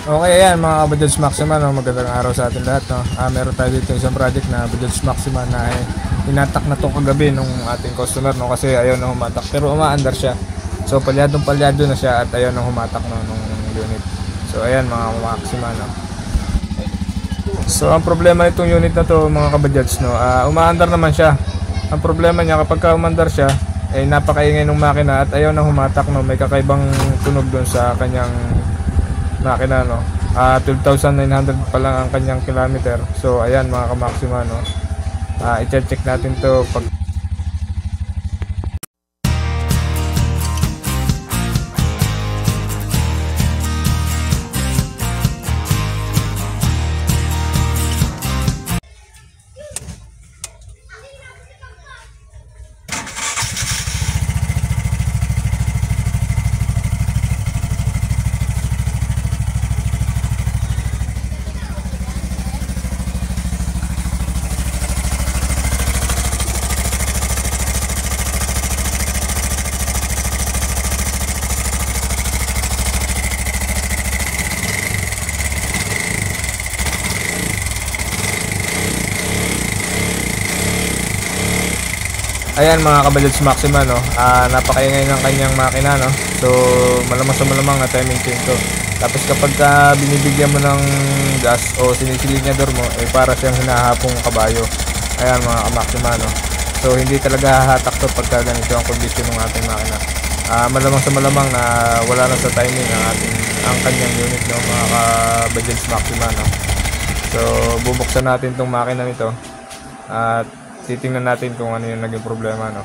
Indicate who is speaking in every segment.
Speaker 1: Okay, ayan mga Bajaj Maxima, no? Magandang araw sa atin lahat, no? Meron tayo dito isang project na Bajaj Maxima na inatak na to kagabi nung ating customer, no? Kasi ayaw na humatak, pero umaandar siya. So palyado na siya at ayaw na humatak, no, nung unit. So ayan mga Maxima, no? So ang problema nitong unit na to mga kabajaj, no, umaandar naman siya. Ang problema niya kapag umandar siya, napakaingay ng makina at ayaw na humatak, no? May kakaibang tunog doon sa kanyang makina, no. 12,900 pa lang ang kanyang kilometer. So ayan mga ka-Maxima, no. I-check natin to pag ayan mga Kabajaj Maxima, no. Napakaingay ng kanyang makina, no. So malamang na timing chain to. Tapos kapag binibigyan mo ng gas o sinisilinyador mo, para siyang hinahapong kabayo. Ayan mga Maxima, no. So hindi talaga hahatak to pagka ganito ang kondisyon ng ating makina. Malamang na wala na sa timing ang kanyang unit, no, mga Kabajaj Maxima, no. So bubuksan natin tong makina nito at titingnan natin kung ano yung naging problema, no.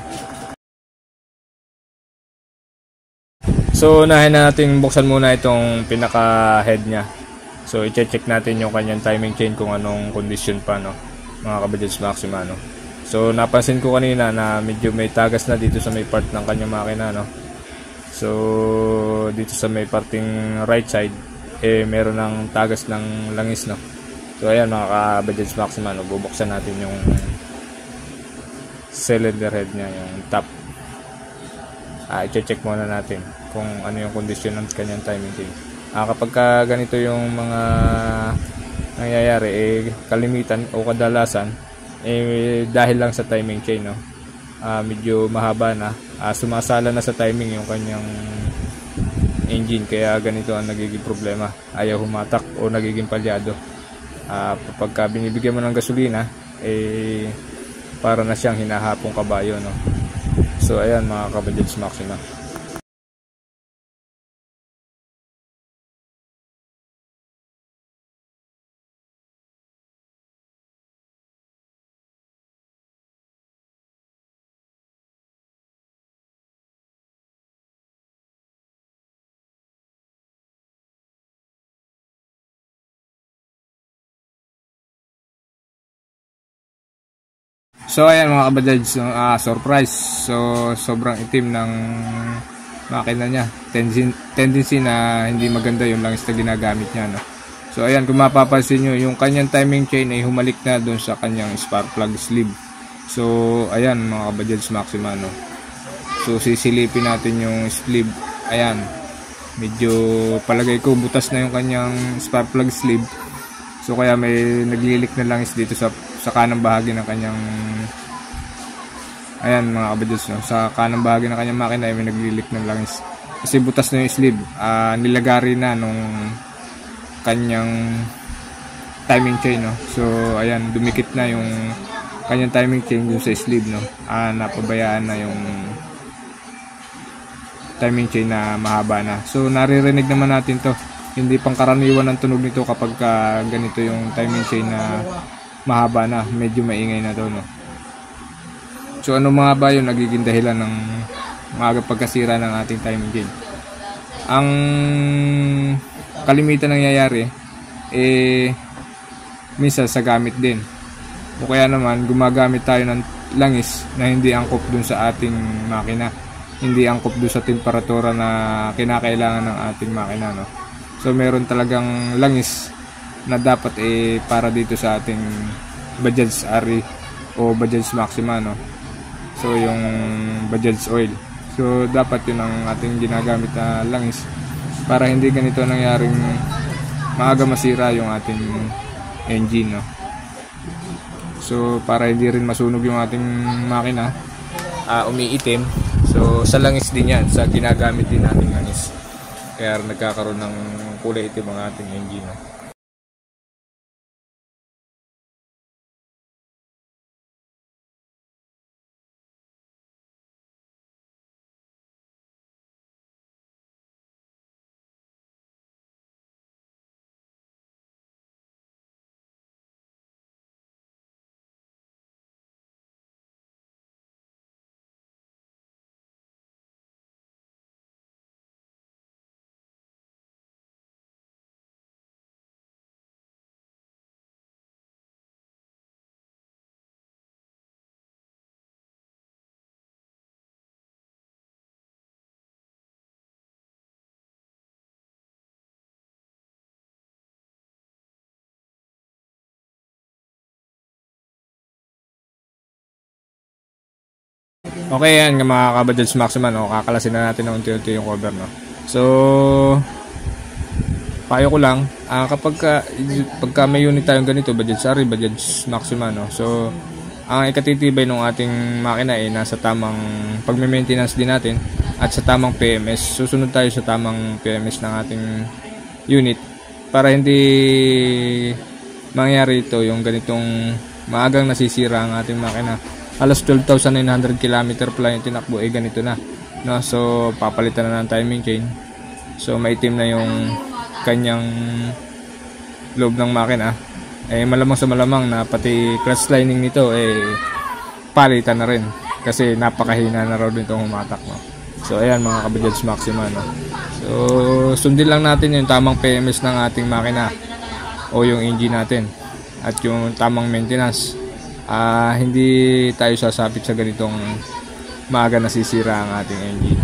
Speaker 1: So unahin natin buksan muna itong pinaka head nya. So i-check natin yung kanyang timing chain kung anong condition pa, no, mga Kabajaj Maxima, no. So napansin ko kanina na medyo may tagas na dito sa may part ng kanyang makina, no. So dito sa may parting right side meron ng tagas ng langis, no. So ayan mga Kabajaj Maxima, no, bubuksan natin yung cylinder head nya, yung top. I-check muna natin kung ano yung kondisyon ng kanyang timing chain. Kapag ganito yung mga nangyayari, kalimitan o kadalasan dahil lang sa timing chain, no. Medyo mahaba na, sumasala na sa timing yung kanyang engine, kaya ganito ang nagiging problema. Ayaw humatak o nagiging palyado. Kapag binibigyan mo ng gasolina, para na siyang hinahapong kabayo, no. So ayan mga Kabajaj Maxima. So ayan mga Kabajaj, surprise. So sobrang itim ng makina niya. Tendency na hindi maganda yung langis na ginagamit niya, no. So ayan, kung mapapansin nyo, yung kanyang timing chain ay humalik na doon sa kanyang spark plug sleeve. So ayan mga Kabajaj Maxima, no. So sisilipin natin yung sleeve. Ayan, medyo palagay ko butas na yung kanyang spark plug sleeve. So kaya may naglilik na langis dito sa kanang bahagi ng kanyang, ayan mga Kabajaj, no, sa kanang bahagi ng kanyang makina ay may naglilik ng langis kasi butas na yung sleeve. Nilagari na nung kanyang timing chain, no. So ayan, dumikit na yung kanyang timing chain yung sa sleeve, no. Napabayaan na yung timing chain na mahaba na. So naririnig naman natin to. Hindi pangkaraniwan ang tunog nito kapag ganito yung timing chain na mahaba na, medyo maingay na to, no. So ano mga ba yung nagiging dahilan ng maaga pagkasira ng ating timing chain? Ang kalimitan nangyayari minsan sa gamit din, o kaya naman gumagamit tayo ng langis na hindi angkop dun sa ating makina, hindi angkop dun sa temperatura na kinakailangan ng ating makina, no. So meron talagang langis na dapat para dito sa ating Bajaj RE o Bajaj Maxima, no. So yung Bajaj oil. So dapat yun ang ating ginagamit na langis para hindi ganito nangyaring maaga masira yung ating engine, no. So para hindi rin masunog yung ating makina, umiitim. So sa langis din yan, sa ginagamit din nating langis, kaya nagkakaroon ng kulay itim ang ating engine, no. Okay, yan mga kabadyads Maxima, no. Kakalasin na natin ng unti-unti yung cover, no. So payo ko lang, pagka may unit tayong ganito, Bajaj Maxima, no. So ang ikatitibay ng ating makina ay nasa tamang pagme-maintenance din natin at sa tamang PMS. Susunod tayo sa tamang PMS ng ating unit para hindi mangyari ito yung ganitong maagang nasisira ang ating makina. Halos 12,900 km pala yung tinakbo, ganito na, no. So papalitan na ng timing chain. So maitim na yung kanyang loob ng makina. Malamang sa malamang na pati clutch lining nito palitan na rin kasi napakahina na raw nitong humatak, no. So ayan mga kabadyads Maxima, no. So sundin lang natin yung tamang PMS ng ating makina o yung engine natin at yung tamang maintenance. Hindi tayo sasabit sa ganitong maaga nasisira ang ating engine.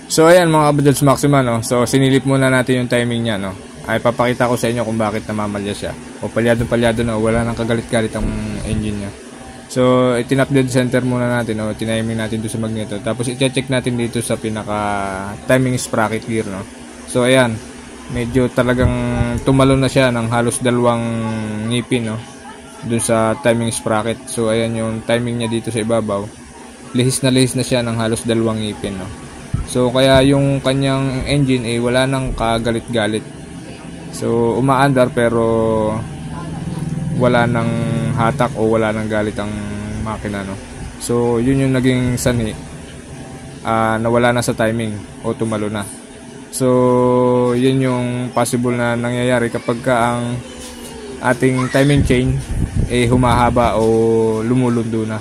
Speaker 1: So ayan mga kabadyads Maxima, no. So sinilip muna natin yung timing niya, no. Ay papakita ko sa inyo kung bakit namamalya siya o palyado na, wala nang kagalit-galit ang engine niya. So itinap dead center muna natin, o tiniming natin doon sa magneto, tapos i-check natin dito sa pinaka timing sprocket gear, no. So ayan, medyo talagang tumalon na siya ng halos 2 ngipin, no, doon sa timing sprocket. So ayan yung timing niya dito sa ibabaw, lihis na siya ng halos 2 ngipin, no. So kaya yung kanyang engine wala nang kagalit-galit. So umaandar pero wala nang hatak o wala nang galit ang makina, no. So yun yung naging sanhi, nawala na sa timing o tumalo na. So yun yung possible na nangyayari kapag ang ating timing chain humahaba o lumulundo na.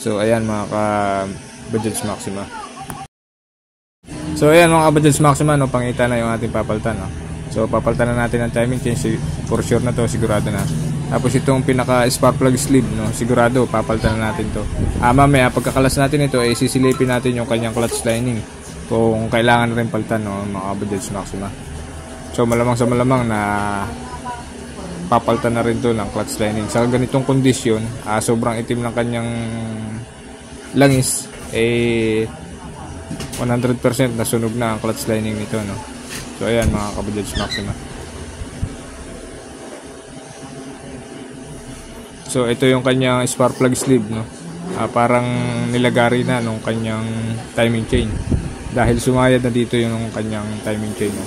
Speaker 1: So ayan mga ka-Bajaj Maxima. So ayan mga ka-Bajaj Maxima, no, pangita na yung ating papalitan, no. So papalitan na natin ang timing chain, for sure na to, sigurado na. Tapos itong pinaka spark plug sleeve, no, sigurado papalitan na natin to. Mamaya pagkakalas natin ito sisilipin natin yung kanyang clutch lining kung kailangan rin palitan, no, mga Bajaj Maxima. So malamang sa malamang na papalitan na rin to ng clutch lining. Sa ganitong kondisyon, sobrang itim ng kanyang langis, 100% nasunog na ang clutch lining nito, no. So ayan mga ka-Bajaj Maxima. So ito yung kanyang spark plug sleeve, no. Parang nilagari na nung kanyang timing chain dahil sumayad na dito yung kanyang timing chain, no.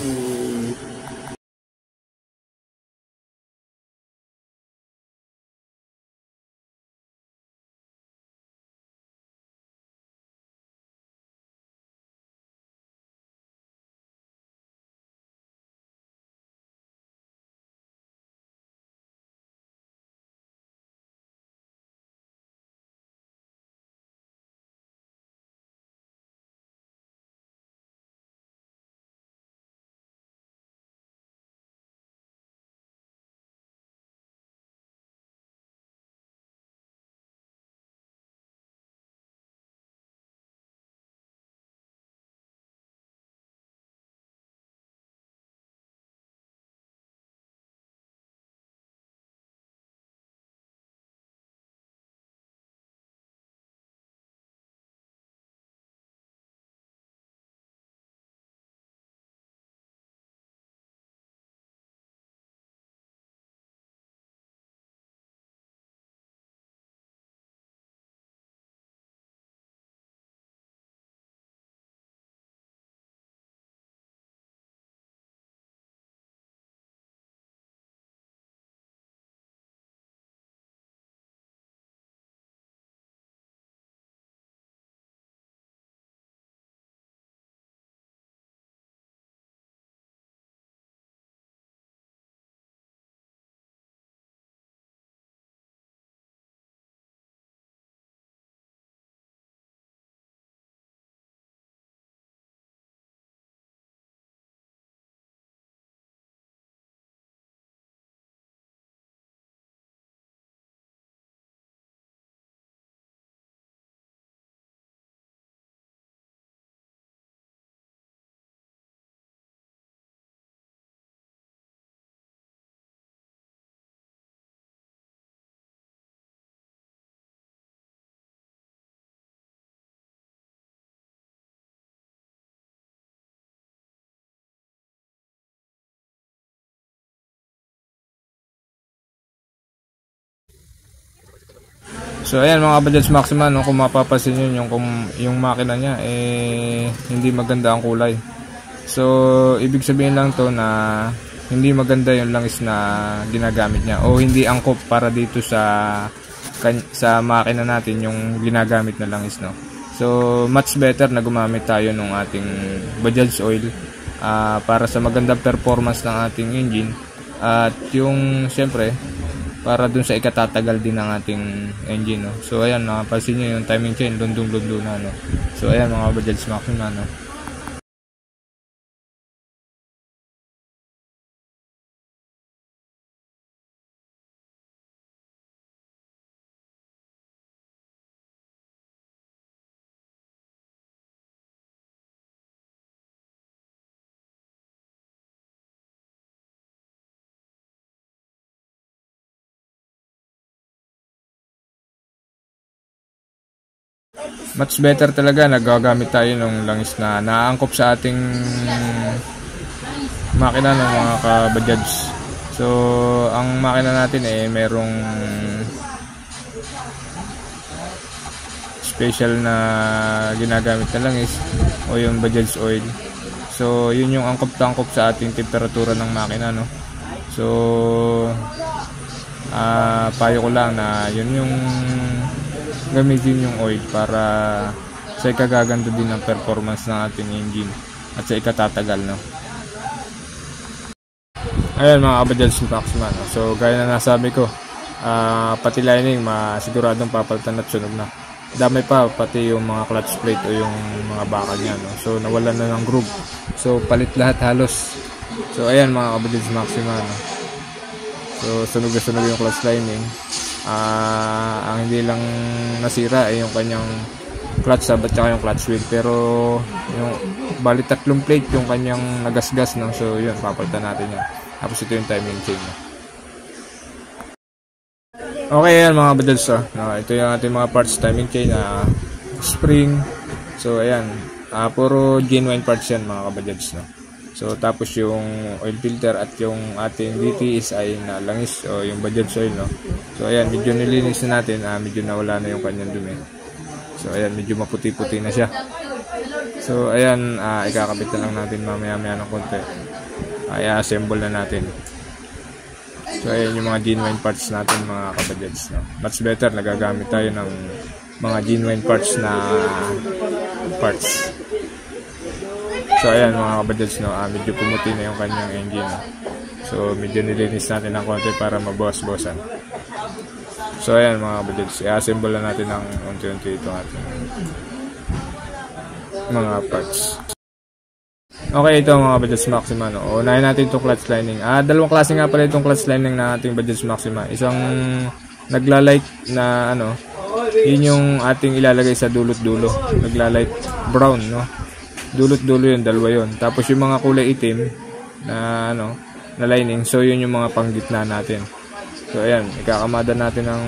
Speaker 1: So ayan mga Kabajads Maxima, no, kung mapapansin nyo yung makina niya hindi maganda ang kulay. So ibig sabihin lang to na hindi maganda yung langis na ginagamit niya o hindi angkop para dito sa makina natin yung ginagamit na langis, no. So much better na gumamit tayo ng ating Bajaj oil para sa magandang performance ng ating engine at yung siyempre para dun sa ikatatagal din ng ating engine, no. So ayan, napansin nyo yung timing chain, lundong-lundo na, no. So ayan mga Bajaj Maxima, no. Much better talaga nagagamit tayo ng langis na naaangkop sa ating makina ng mga Kabajaj. So ang makina natin merong special na ginagamit na langis o yung Bajaj oil. So yun yung angkop-tangkop sa ating temperatura ng makina, no. So payo ko lang na yun yung gamitin yung oil para sa ikagaganda din ng performance ng ating engine at sa ikatatagal, no. Ayan mga Kabajaj Maxima, no. So gaya na nasabi ko, pati lining masiguradong papalitan at sunog na. Damay pa pati yung mga clutch plate o yung mga bakal niya, no. So nawalan na ng groove. So palit lahat halos. So ayan mga Kabajaj Maxima, no. So sunog na sunog yung clutch lining. Ang hindi lang nasira ay yung kanyang clutch sub at saka yung clutch wheel, pero yung bali tatlong plate yung kanyang nagasgas, no. So yun, papalitan natin yan. Tapos ito yung timing chain, no. Okay yan mga Kabajaj, no. Ito yung ating mga parts, timing chain, spring. So ayan, puro genuine parts yan mga Kabajaj, no. So tapos yung oil filter at yung ating DTSI na langis o yung Bajaj oil, no. So ayan, medyo nilinis na natin, medyo nawala na yung kanyang dumi. So ayan, medyo maputi-puti na siya. So ayan, ikakabit na lang natin mamaya-maya ng konti. I-assemble na natin. So ayan yung mga genuine parts natin mga Kabajaj, no. Much better nagagamit tayo ng mga genuine parts na parts. So ayan mga Kabajaj, no, medyo pumuti na yung kanyang engine, no. So medyo nilinis natin ng konti para mabawas-bawasan. So ayan mga Kabajaj, i-assemble na natin ng unti-unti itong ating mga parts. Okay, ito mga Bajaj Maxima, no. Unahin natin itong clutch lining. Dalawang klase nga pala itong clutch lining na ating Bajaj Maxima. Isang nagla-light na yun yung ating ilalagay sa dulot-dulo. Nagla-light brown, no. Dulot-dulo yun, dalawa yun. Tapos yung mga kulay itim na na lining, so yun yung mga panggitna natin. So ayan, ikakamada natin ng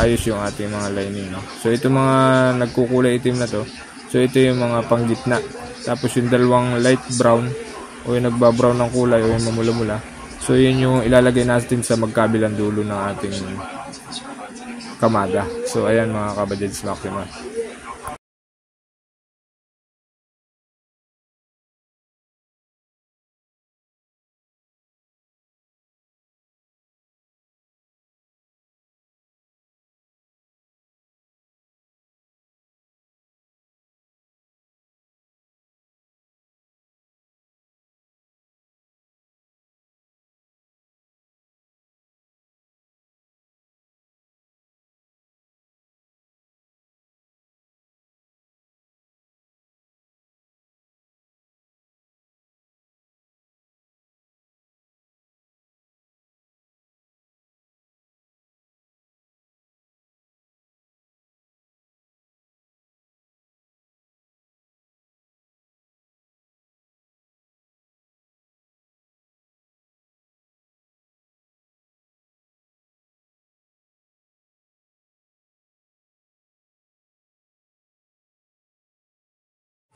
Speaker 1: ayos yung ating mga lining, no. So ito mga nagkukulay itim na to, so ito yung mga panggitna. Tapos yung dalawang light brown o yung nagbabrown ng kulay o yung mamula-mula, so yun yung ilalagay natin sa magkabilang dulo ng ating kamada. So ayan mga Kabajaj Maxima.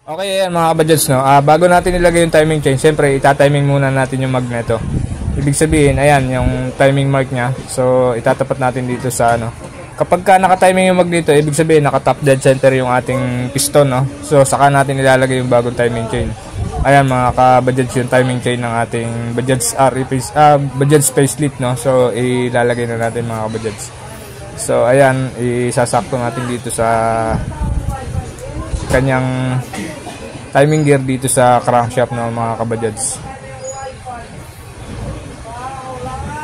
Speaker 1: Okay, yan mga Kabajaj, no. Bago natin ilagay yung timing chain, siyempre itatiming muna natin yung magneto. Ibig sabihin, ayan yung timing mark niya. So itatapat natin dito sa Kapag ka naka-timing yung magneto, ibig sabihin naka-top dead center yung ating piston, no? So saka natin ilalagay yung bagong timing chain. Ayan mga ka-Bajaj, yung timing chain ng ating Bajaj Bajaj facelift, no? So ilalagay na natin mga ka-Bajaj. So ayan, isasakto natin dito sa kanyang timing gear dito sa crankshaft, no mga ka-Bajaj.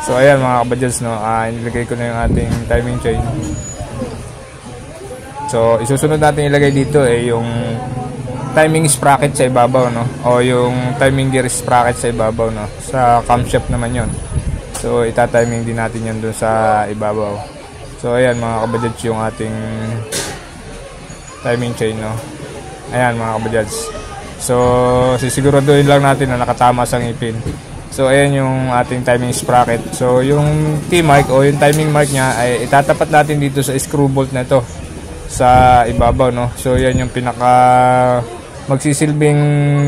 Speaker 1: So ayan mga ka-Bajaj, no, inilagay ko na yung ating timing chain. So isusunod natin ilagay dito yung timing sprocket sa ibabaw, no, o yung timing gear sprocket sa ibabaw, no. Sa camshaft naman yon. So ita-timing din natin yan dun sa ibabaw. So ayan mga ka-Bajaj, yung ating timing chain, no. Ayan mga ka-Bajaj. So sisiguraduhin lang natin na nakatama sa ngipin. So ayan yung ating timing sprocket. So yung T-mark o yung timing mark nya ay itatapat natin dito sa screw bolt na ito sa ibabaw, no. So yan yung pinaka magsisilbing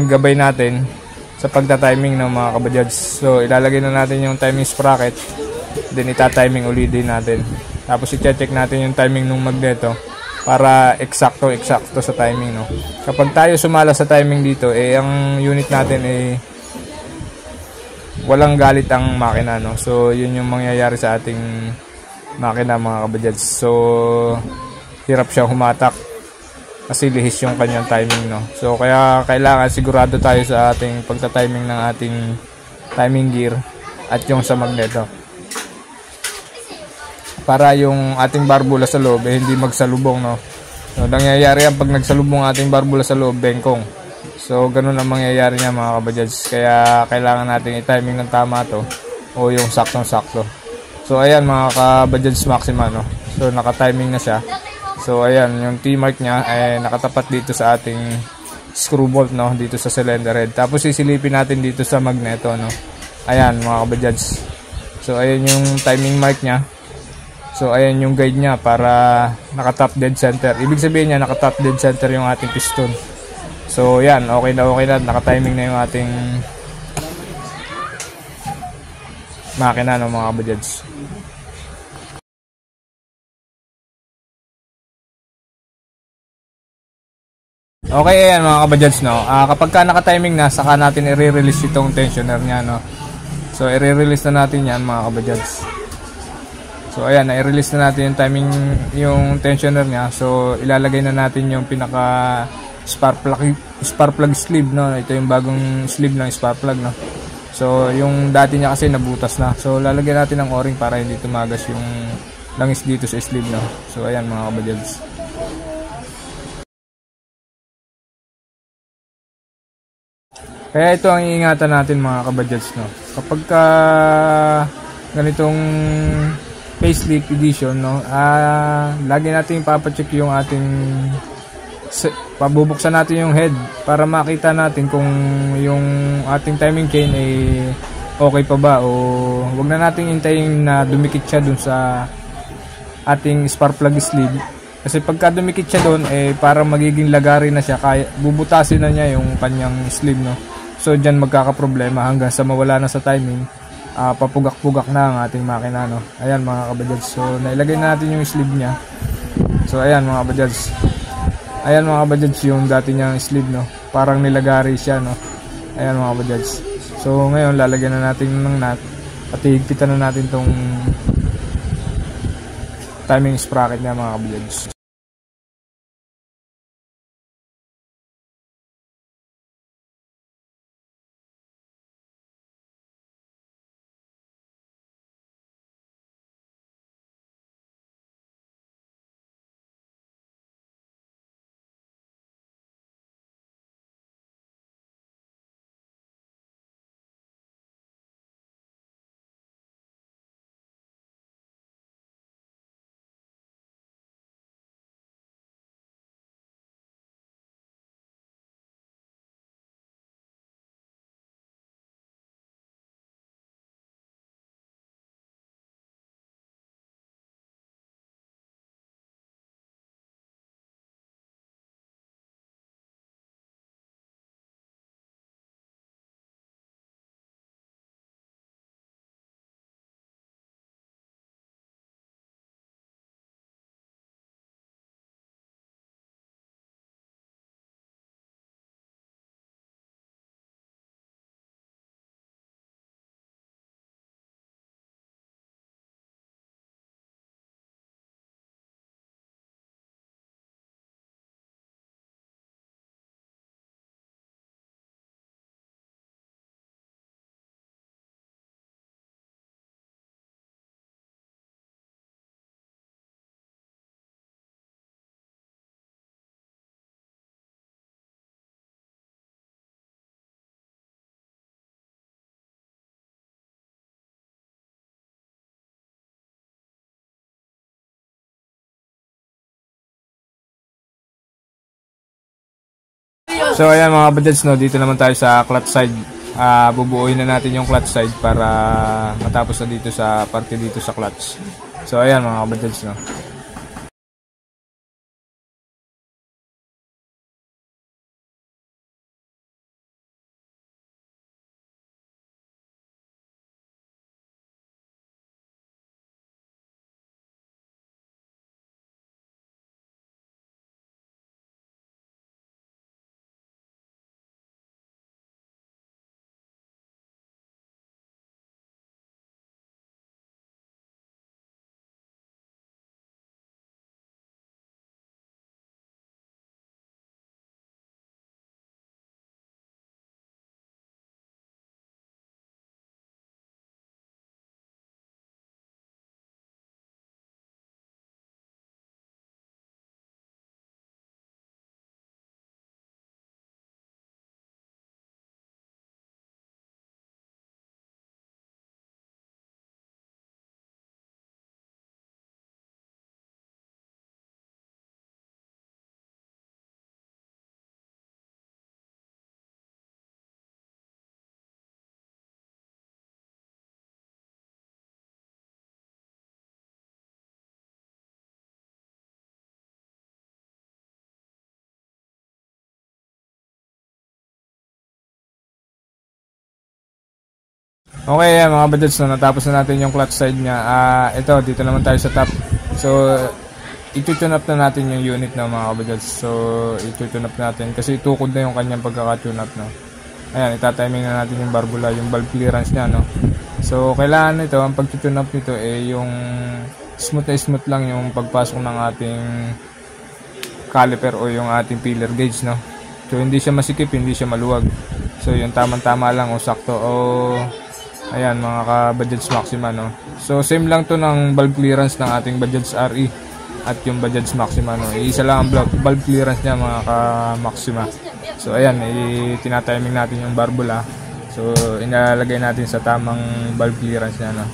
Speaker 1: gabay natin sa pagta-timing ng mga ka-Bajaj. So ilalagay na natin yung timing sprocket, then ita-timing ulit din natin. Tapos i-check natin yung timing ng magneto para eksakto sa timing, no. Kapag tayo sumala sa timing dito, ang unit natin walang galit ang makina, no. So yun yung mangyayari sa ating makina mga ka-Bajaj. So hirap siyang humatak kasi lihis yung kanyang timing, no. So kaya kailangan sigurado tayo sa ating pagta-timing ng ating timing gear at yung sa magneto, para yung ating barbula sa loob hindi magsalubong, no. So nangyayari yan pag nagsalubong ating barbula sa loob, bengkong. So ganun ang mangyayari niya mga ka-Bajaj. Kaya kailangan natin i-timing ng tama to, o yung saktong-sakto. So ayan mga ka-Bajaj Maxima, no. So naka-timing na siya. So ayan yung T-mark niya ay nakatapat dito sa ating screw bolt, no, dito sa cylinder head. Tapos sisilipin natin dito sa magneto, no. Ayan mga ka-Bajaj. So ayan yung timing mark niya. So ayan yung guide niya para naka-top dead center. Ibig sabihin niya naka-top dead center yung ating piston. So yan, okay na naka-timing na yung ating makina ng mga ka-Bajaj. Okay, ayan mga ka-Bajaj, no. Kapag ka naka-timing na, saka natin i-release itong tensioner niya, no. So i-release na natin yan mga ka-Bajaj. So ayan, i-release na natin yung timing, yung tensioner niya. So ilalagay na natin yung pinaka spark plug sleeve, no. Ito yung bagong sleeve ng spark plug, no. So yung dati niya kasi nabutas na. So lalagyan natin ng o-ring para hindi tumagas yung langis dito sa sleeve, no. So ayan mga ka-Bajaj. Kaya ito ang iingatan natin mga ka-Bajaj, no. Kapag ka ganitong facelift edition, no, lagi natin ipapacheck yung ating pabubuksan natin yung head para makita natin kung yung ating timing chain ay okay pa ba, o wag na nating hintayin na dumikit siya dun sa ating spark plug sleeve, kasi pagka dumikit siya dun para magiging lagari na siya, kaya bubutasin na niya yung kanyang sleeve, no. So dyan magkakaproblema hanggang sa mawala na sa timing, papugak-pugak na ang ating makina, no. Ayan mga ka-Bajaj. So nailagay na natin yung sleeve niya. So ayan mga ka-Bajaj. Ayan mga ka-Bajaj yung dati niyang sleeve, no. Parang nilagari siya, no. Ayan mga ka-Bajaj. So ngayon lalagyan na natin ng nut at higpitan na natin tong timing sprocket niya mga ka-Bajaj. So ayan mga kabadyans, no, dito naman tayo sa clutch side. Bubuuin na natin yung clutch side para matapos na dito sa parte dito sa clutch. So ayan mga kabadyans, no. Okay, yan, mga kabadyans, no, natapos na natin yung clutch side niya. Ito, dito naman tayo sa top. So, i-tune up na natin yung unit, no, mga kabadyans. So, i-tune up natin kasi tukod na yung kanyang pagkaka-tune up, no. Ayan, itatiming na natin yung barbula, yung valve clearance niya, no. So, kailangan nito, ang pag-tune up nito yung smooth na smooth lang yung pagpasok ng ating caliper o yung ating filler gauge, no. So, hindi siya masikip, hindi siya maluwag. So, yung tamang-tama lang o sakto o ayan mga ka-Bajaj Maxima, no. So same lang to ng valve clearance ng ating Bajaj RE at yung Bajaj Maxima, no. Iisa lang ang valve clearance niya mga ka-Maxima. So ayan, tinatiming natin yung barbula. So inalagay natin sa tamang valve clearance niya, no.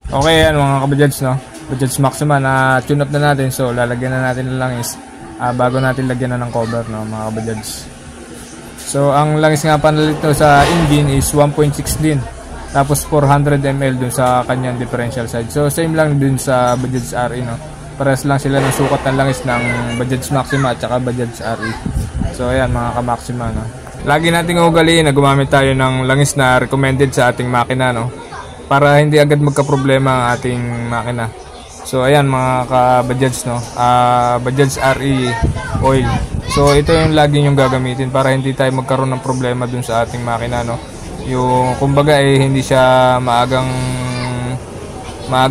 Speaker 1: Okay, yan mga ka-Bajaj, no. Bajaj Maxima na tune up na natin. So lalagyan na natin ng langis bago natin lagyan na ng cover, no, mga ka-Bajaj. So ang langis nga pala nito sa engine is 1.6 din. Tapos 400 ml dun sa kanyang differential side. So same lang dun sa Bajaj RE, no. Parehas lang sila ng sukat ng langis ng Bajaj Maxima at saka Bajaj RE. So ayan mga ka-Maxima, no. Lagi nating ugaliin na gumamit tayo ng langis na recommended sa ating makina, no, para hindi agad magka-problema ang ating makina. So ayan mga ka-Bajaj, no, Bajaj RE oil. So ito yung lagi yung gagamitin para hindi tayo magkaroon ng problema dun sa ating makina, no. Yung kumbaga hindi siya maaga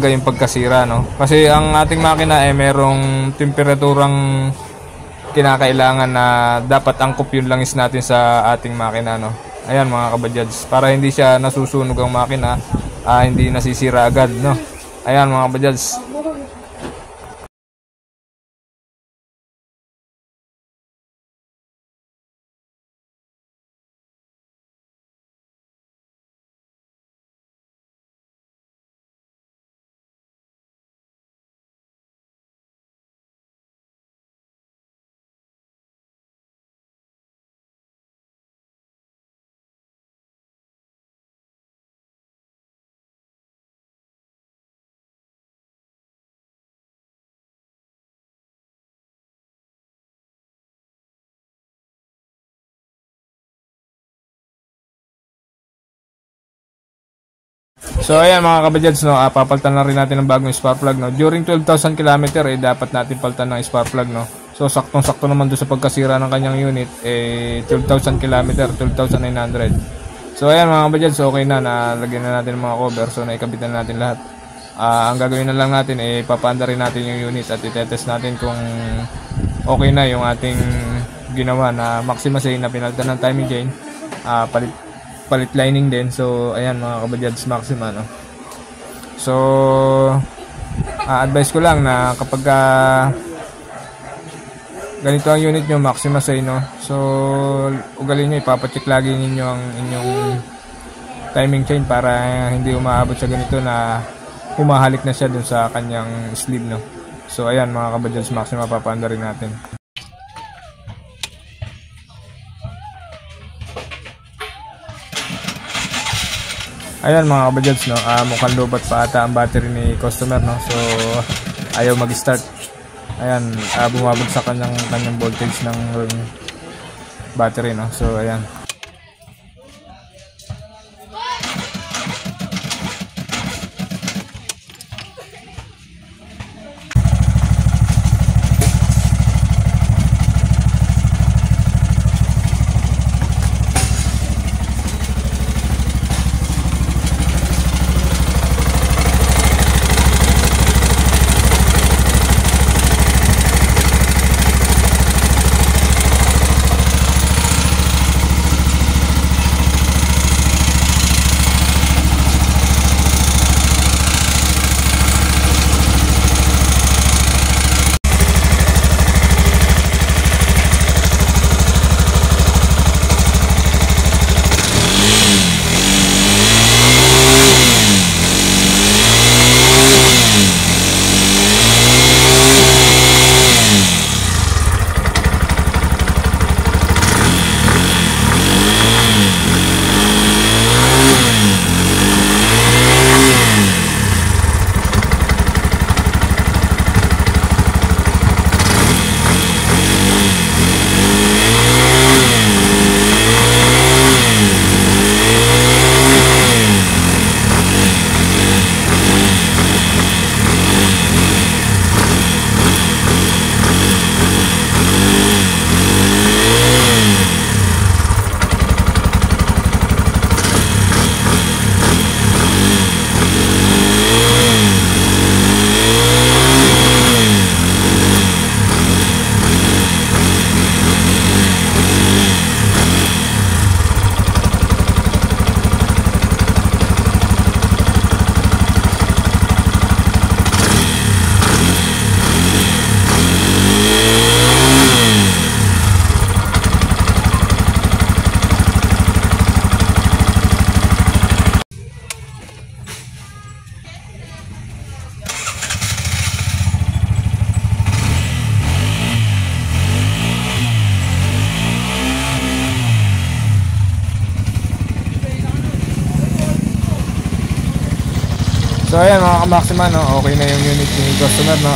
Speaker 1: yung pagkasira, no. Kasi ang ating makina merong temperaturang kinakailangan na dapat angkop yung langis natin sa ating makina, no. Ayan mga ka-Bajaj, para hindi siya nasusunog ang makina, hindi nasisira agad, no. Ayan mga Bajaj. So ayan mga ka-Bajaj, no, papalitan na rin natin ng bagong spark plug, no. During 12,000 km dapat natin palitan ng spark plug, no. So saktong-sakto naman doon sa pagkasira ng kanyang unit 12,000 km, 12,900. So ayan mga ka-Bajaj, so okay na, nalagyan na natin ng mga cover. So naikabit na natin lahat. Ang gagawin na lang natin papaanda rin natin yung unit at itetest natin kung okay na yung ating ginawa na Maxima Say na pinalitan ng timing chain, palit lining din. So ayan mga ka-Bajaj Maxima, no. So advice ko lang na kapag ganito ang unit nyo, Maxima say, no? So ugalin nyo, ipapacheck lagi ninyo ang inyong timing chain para hindi umaabot sa ganito na humahalik na siya dun sa kanyang sleeve, no? So ayan mga kabadyals, Maxima papaanda rin natin. Ayan mga kabadyals, no? Mukhang lobat pa ata ang battery ni customer, no? So ayaw mag-start. Ayan, bumabag sa kanyang voltage ng battery, no? So ayan. So ayan mga ka-Maxima, no? Okay na yung unit ni customer, no?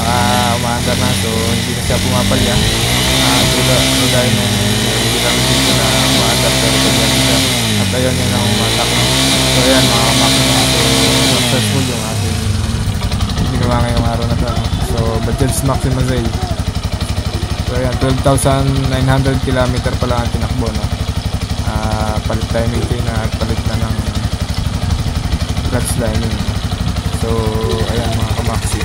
Speaker 1: Umaandar na, so hindi na siya pumapalya. Dahil nung ginamit dito na umaandar, pero pagyan siya. At ayun yun ang umatak, no? So ayan mga ka-Maxima, so successful yung ating ginawa ngayong araw na to, no? So Bajaj Maxima Zay. So ayan, 12,900 km pa lang ang tinakbo, no? Palit timing chain na at palit na ng clutch lining. So ayan mga ka-Maxi.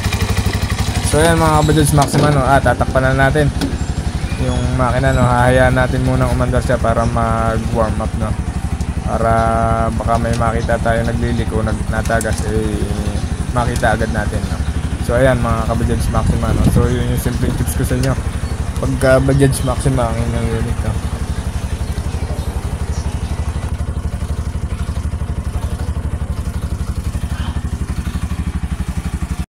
Speaker 1: So ayan mga Bajaj Maxima, no? Tatakpan na natin yung makina, no? Hahayaan natin munang umandar siya para mag-warm up, no? Para baka may makita tayo naglilik o natagas, makita agad natin, no? So ayan mga ka-Bajaj Maxima, no? So yun yung simple tips ko sa inyo pagka Bajaj Maxima ang inyong unit, no?